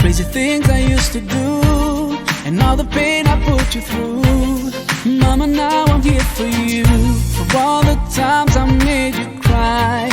crazy things I used to do, and all the pain I put you through. Mama, now I'm here for you, for all the times I made you cry,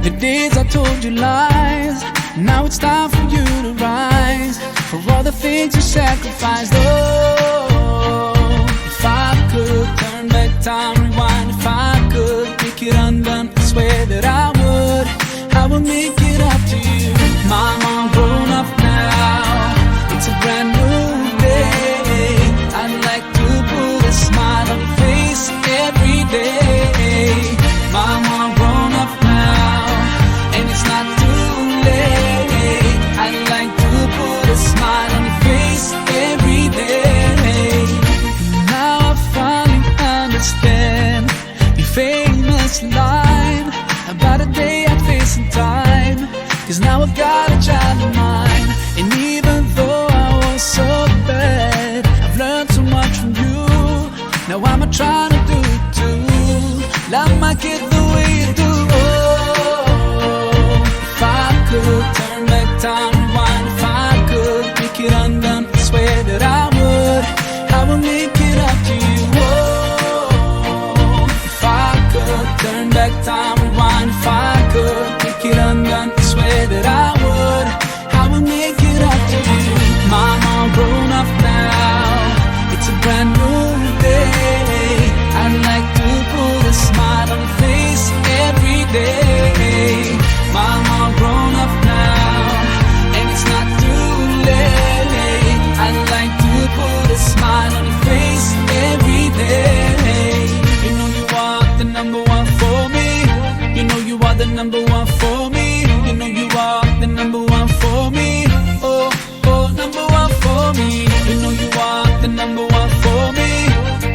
the days I told you lies. Now it's time for you to rise, for all the things you sacrificed. Oh, if I could turn back time, rewind. If I could make it undone, I swear that I would make it up to you. Mama, I'm grown up now, it's a brand new day. I'd like to put a smile on your face every day. Mama, I'm grown up now, and it's not too late. I'd like to put a smile on your face every day. Now I finally understand your famous line about a day I'd face in time, 'cause now I've got a child of mine. And even though I was so bad, I've learned so much from you. Now I'm trying to do it too. Love my kid the way you do. Oh, if I could turn back time, rewind. If I could make it undone, I swear that I would make it up to you. Oh, if I could turn back time, rewind. If I could make it undone, I swear that I would make it up to you. Mama, I'm grown up now, it's a brand new day. I'd like to put a smile on your face every day. Mama, I'm grown up now, and it's not too late. I'd like to put a smile on your face every day. You know you are the number one for me. You know you are the number one for me. You know you are the number one for me. Oh, oh, number one for me. You know you are the number one for me.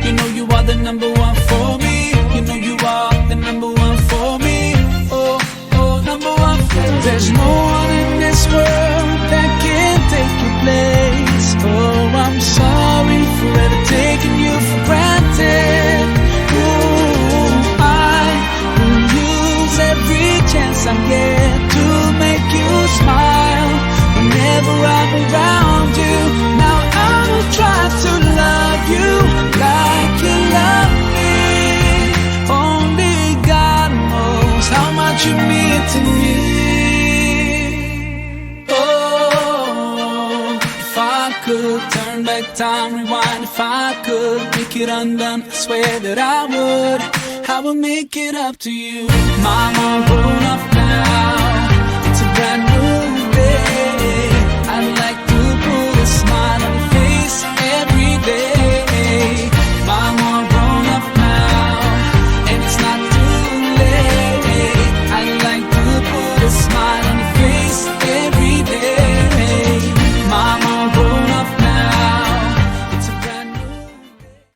You know you are the number one for me. You know you are the number one for me. Oh, oh, number one for me. There's no one in this world that can take your place. Oh, I'm sorry for ever taking you for granted. Ooh, I will use every chance I get to make you smile whenever I'm around you. Now I will try to love you like you love me. Only God knows how much you mean to me. Oh, if I could turn back time, rewind. If I could make it undone, I swear that I would make it up to you. Mama, I'm grown up now,